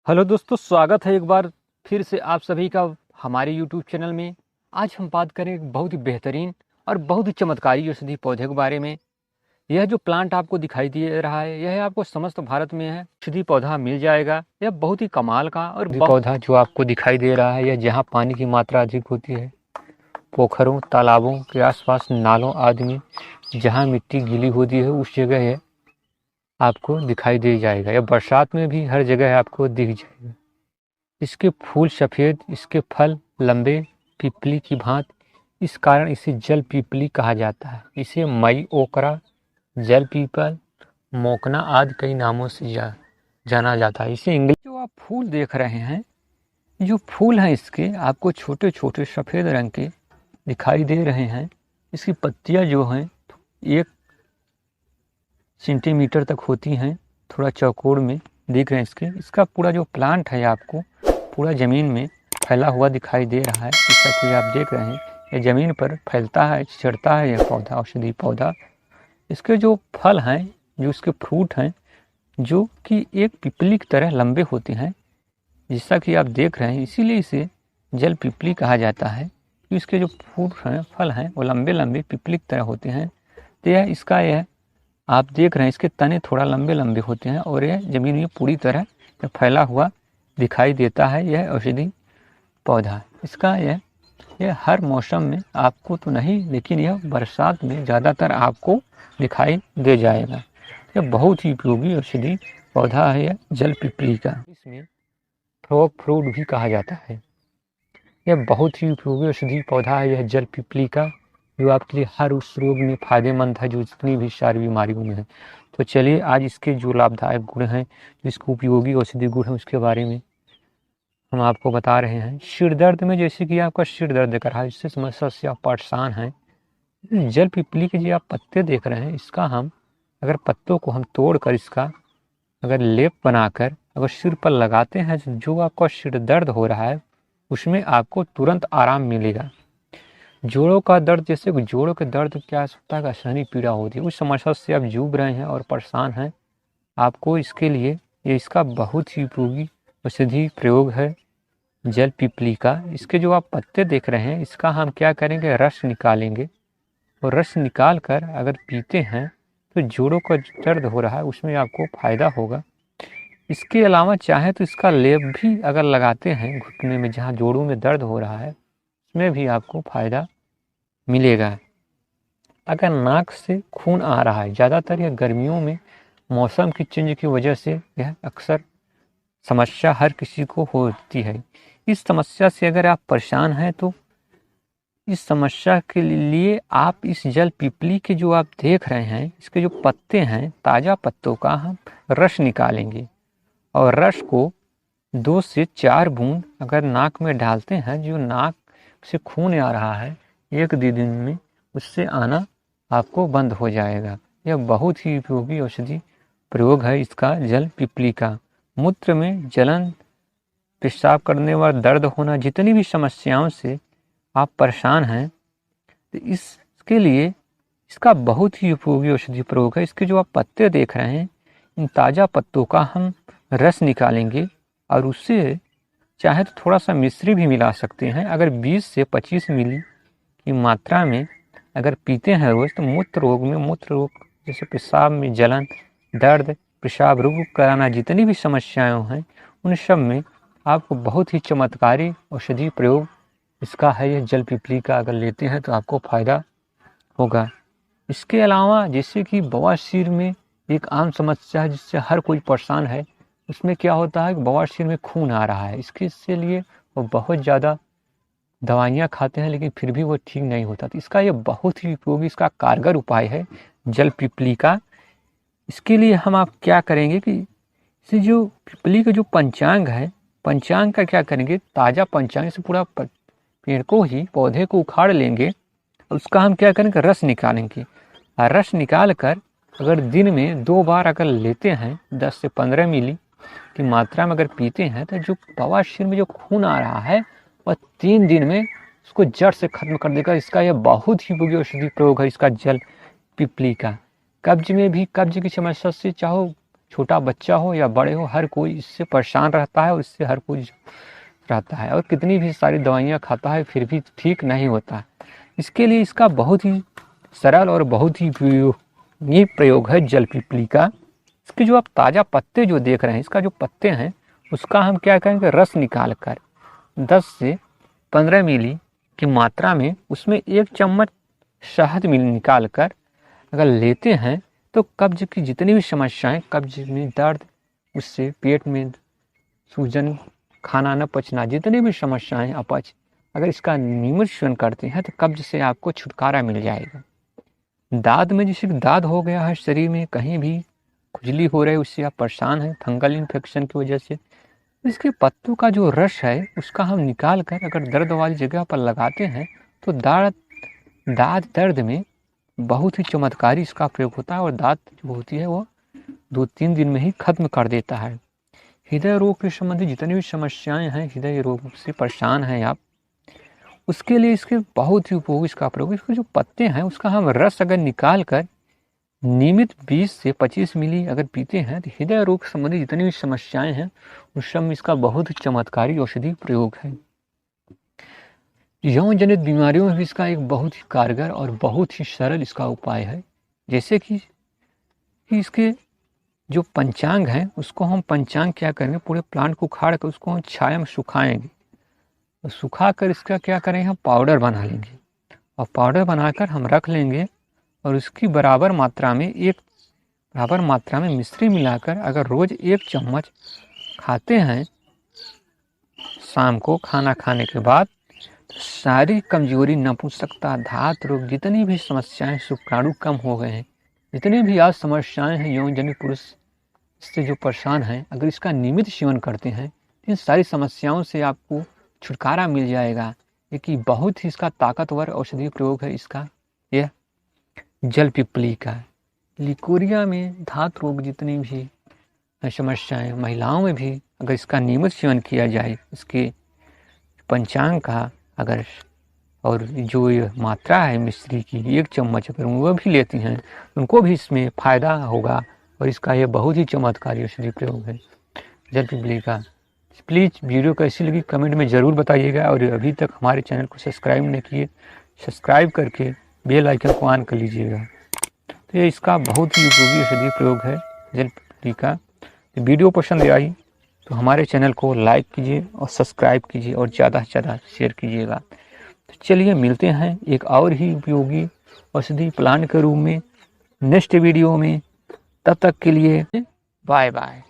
Hello दोस्तों, स्वागत है एक बार फिर से आप सभी का हमारे यूट्यूब चैनल में। आज हम बात करें एक बहुत ही बेहतरीन और बहुत ही चमत्कारी औषधि पौधे के बारे में। यह जो प्लांट आपको दिखाई दे रहा है, यह आपको समस्त भारत में है औषधि पौधा मिल जाएगा। यह बहुत ही कमाल का और पौधा जो आपको दिखाई दे रहा है, यह जहाँ पानी की मात्रा अधिक होती है, पोखरों तालाबों के आसपास, नालों आदि में जहाँ मिट्टी गीली होती है, उस जगह यह आपको दिखाई दे जाएगा। या बरसात में भी हर जगह आपको दिख जाएगा। इसके फूल सफ़ेद, इसके फल लंबे पीपली की भांति, इस कारण इसे जल पीपली कहा जाता है। इसे मई ओकरा, जल पीपल, मोकना आदि कई नामों से जाना जाता है। इसे इंग्लिश जो आप फूल देख रहे हैं, जो फूल हैं इसके आपको छोटे छोटे सफ़ेद रंग के दिखाई दे रहे हैं। इसकी पत्तियां जो हैं 1 सेंटीमीटर तक होती हैं, थोड़ा चौकोर में दिख रहे हैं। इसका पूरा जो प्लांट है आपको पूरा ज़मीन में फैला हुआ दिखाई दे रहा है। जैसा कि आप देख रहे हैं, ये ज़मीन पर फैलता है, चढ़ता है यह पौधा, औषधि पौधा। इसके जो फल हैं, जो इसके फ्रूट हैं, जो कि एक पिपली की तरह लंबे होते हैं, जैसा कि आप देख रहे हैं। इसीलिए इसे जल पिपली कहा जाता है कि इसके जो फ्रूट हैं, फल हैं, वो लंबे लंबे पिपली की तरह होते हैं। तो यह आप देख रहे हैं, इसके तने थोड़ा लंबे लंबे होते हैं और यह ज़मीन में पूरी तरह फैला हुआ दिखाई देता है। यह औषधि पौधा इसका यह हर मौसम में आपको तो नहीं, लेकिन यह बरसात में ज़्यादातर आपको दिखाई दे जाएगा। यह बहुत ही उपयोगी औषधि पौधा है, यह जल पिपली का। इसमें फ्रॉग फ्रूट भी कहा जाता है। यह बहुत ही उपयोगी औषधि पौधा है, यह जल पिपली का, जो आपके लिए हर उस रोग में फ़ायदेमंद है जो जितनी भी सारी बीमारियों में है। तो चलिए आज इसके जो लाभदायक गुण हैं, जो इसके उपयोगी औषधि गुण हैं, उसके बारे में हम आपको बता रहे हैं। सिर दर्द में, जैसे कि आपका सिर दर्द कर रहा है, इससे समस्या से आप परेशान हैं, जल पिपली के जो आप पत्ते देख रहे हैं, इसका हम अगर पत्तों को हम तोड़कर इसका अगर लेप बनाकर अगर सिर पर लगाते हैं, जो आपका सिर दर्द हो रहा है उसमें आपको तुरंत आराम मिलेगा। जोड़ों का दर्द, जैसे जोड़ों के दर्द क्या सप्ताह का शनि पीड़ा होती है, उस समस्या से आप जूझ रहे हैं और परेशान हैं, आपको इसके लिए ये इसका बहुत ही उपयोगी औषधि प्रयोग है जल पिपली का। इसके जो आप पत्ते देख रहे हैं, इसका हम क्या करेंगे, रस निकालेंगे और रस निकाल कर अगर पीते हैं तो जोड़ों का दर्द हो रहा है उसमें आपको फ़ायदा होगा। इसके अलावा चाहे तो इसका लेप भी अगर लगाते हैं घुटने में, जहाँ जोड़ों में दर्द हो रहा है, उसमें भी आपको फ़ायदा मिलेगा। अगर नाक से खून आ रहा है, ज़्यादातर यह गर्मियों में मौसम की चेंज की वजह से यह अक्सर समस्या हर किसी को होती है। इस समस्या से अगर आप परेशान हैं तो इस समस्या के लिए आप इस जल पिपली के जो आप देख रहे हैं, इसके जो पत्ते हैं, ताज़ा पत्तों का हम रस निकालेंगे और रस को 2 से 4 बूंद अगर नाक में डालते हैं, जो नाक से खून आ रहा है 1-2 दिन में उससे आना आपको बंद हो जाएगा। यह बहुत ही उपयोगी औषधि प्रयोग है इसका जल पिपली का। मूत्र में जलन, पेशाब करने वाला दर्द होना, जितनी भी समस्याओं से आप परेशान हैं, तो इसके लिए इसका बहुत ही उपयोगी औषधि प्रयोग है। इसके जो आप पत्ते देख रहे हैं, इन ताज़ा पत्तों का हम रस निकालेंगे और उससे चाहे तो थोड़ा सा मिश्री भी मिला सकते हैं। अगर 20 से 25 मिली की मात्रा में अगर पीते हैं रोज़, तो मूत्र रोग जैसे पेशाब में जलन, दर्द, पेशाब रुक कराना, जितनी भी समस्याएं हैं, उन सब में आपको बहुत ही चमत्कारी औषधि प्रयोग इसका है। यह जल पिपली का अगर लेते हैं तो आपको फ़ायदा होगा। इसके अलावा जैसे कि बवासीर में एक आम समस्या है जिससे हर कोई परेशान है, उसमें क्या होता है कि बवासीर में खून आ रहा है, इसके लिए वो बहुत ज़्यादा दवाइयाँ खाते हैं, लेकिन फिर भी वो ठीक नहीं होता। तो इसका ये बहुत ही उपयोगी, इसका कारगर उपाय है जल पिपली का। इसके लिए हम आप क्या करेंगे कि इसे जो पिपली का जो पंचांग है, पंचांग का क्या करेंगे, ताज़ा पंचांग से पूरा पेड़ को ही, पौधे को उखाड़ लेंगे और उसका हम क्या करेंगे, रस निकालेंगे। और रस निकाल कर अगर दिन में 2 बार अगर लेते हैं, 10 से 15 मिली की मात्रा में अगर पीते हैं, तो जो बवासीर में जो खून आ रहा है वह 3 दिन में उसको जड़ से खत्म कर देगा। इसका यह बहुत ही उपयोगी औषधि प्रयोग है इसका जल पिपली का। कब्ज में भी, कब्ज की समस्या से चाहो छोटा बच्चा हो या बड़े हो, हर कोई इससे परेशान रहता है और इससे हर कोई रहता है, और कितनी भी सारी दवाइयाँ खाता है फिर भी ठीक नहीं होता। इसके लिए इसका बहुत ही सरल और बहुत ही ये प्रयोग है जल पिपली का। इसके जो आप ताज़ा पत्ते जो देख रहे हैं, इसका जो पत्ते हैं उसका हम क्या करेंगे, रस निकाल कर 10 से 15 मिली की मात्रा में उसमें 1 चम्मच शहद मिल निकाल कर अगर लेते हैं तो कब्ज की जितनी भी समस्याएं, कब्ज में दर्द, उससे पेट में सूजन, खाना न पचना, जितनी भी समस्याएं, अपच, अगर इसका नियमित सेवन करते हैं तो कब्ज से आपको छुटकारा मिल जाएगा। दाद में जैसे दाद हो गया है, शरीर में कहीं भी खुजली हो रही है, उससे आप परेशान हैं फंगल इन्फेक्शन की वजह से, इसके पत्तों का जो रस है उसका हम निकाल कर अगर दर्द वाली जगह पर लगाते हैं तो दाद दर्द में बहुत ही चमत्कारी इसका प्रयोग होता है और दाद जो होती है वो 2-3 दिन में ही खत्म कर देता है। हृदय रोग के संबंधित जितनी भी समस्याएं हैं, हृदय रोग से परेशान हैं आप, उसके लिए इसके बहुत ही उपयोगी इसका प्रयोग। इसके जो पत्ते हैं उसका हम रस अगर निकाल कर नियमित 20 से 25 मिली अगर पीते हैं तो हृदय रोग संबंधी जितनी भी समस्याएं हैं उस सब में इसका बहुत ही चमत्कारी औषधि प्रयोग है। यौन जनित बीमारियों में भी इसका एक बहुत ही कारगर और बहुत ही सरल इसका उपाय है। जैसे कि इसके जो पंचांग है उसको हम पंचांग क्या करेंगे, पूरे प्लांट को उखाड़ कर उसको हम छाया में सुखाएंगे, तो सुखा कर इसका क्या करेंगे, हम पाउडर बना लेंगे और पाउडर बनाकर हम रख लेंगे और उसकी बराबर मात्रा में मिश्री मिलाकर अगर रोज 1 चम्मच खाते हैं शाम को खाना खाने के बाद, तो सारी कमजोरी, नपुंसकता, धात रोग, जितनी भी समस्याएं, शुक्राणु कम हो गए हैं, जितनी भी आज समस्याएं हैं यौन जनित पुरुष से जो परेशान हैं, अगर इसका नियमित सेवन करते हैं तो इन सारी समस्याओं से आपको छुटकारा मिल जाएगा। ये कि बहुत ही इसका ताकतवर औषधीय प्रयोग है इसका, यह जल पिपली का। लिकोरिया में धात रोग जितनी भी समस्याएं, महिलाओं में भी अगर इसका नियमित सेवन किया जाए, इसके पंचांग का अगर और जो ये मात्रा है मिश्री की 1 चम्मच अगर वो भी लेती हैं उनको भी इसमें फ़ायदा होगा और इसका ये बहुत ही चमत्कारी औषधि प्रयोग है जल पिपली का। प्लीज़ वीडियो कैसी लगी कमेंट में ज़रूर बताइएगा, और अभी तक हमारे चैनल को सब्सक्राइब नहीं किए, सब्सक्राइब करके बेल आइकन को ऑन कर लीजिएगा। तो ये इसका बहुत ही उपयोगी औषधि प्रयोग है जल पिपली का। तो वीडियो पसंद आई तो हमारे चैनल को लाइक कीजिए और सब्सक्राइब कीजिए और ज़्यादा से ज़्यादा शेयर कीजिएगा। तो चलिए मिलते हैं एक और ही उपयोगी औषधि प्लांट के रूप में नेक्स्ट वीडियो में। तब तक के लिए बाय बाय।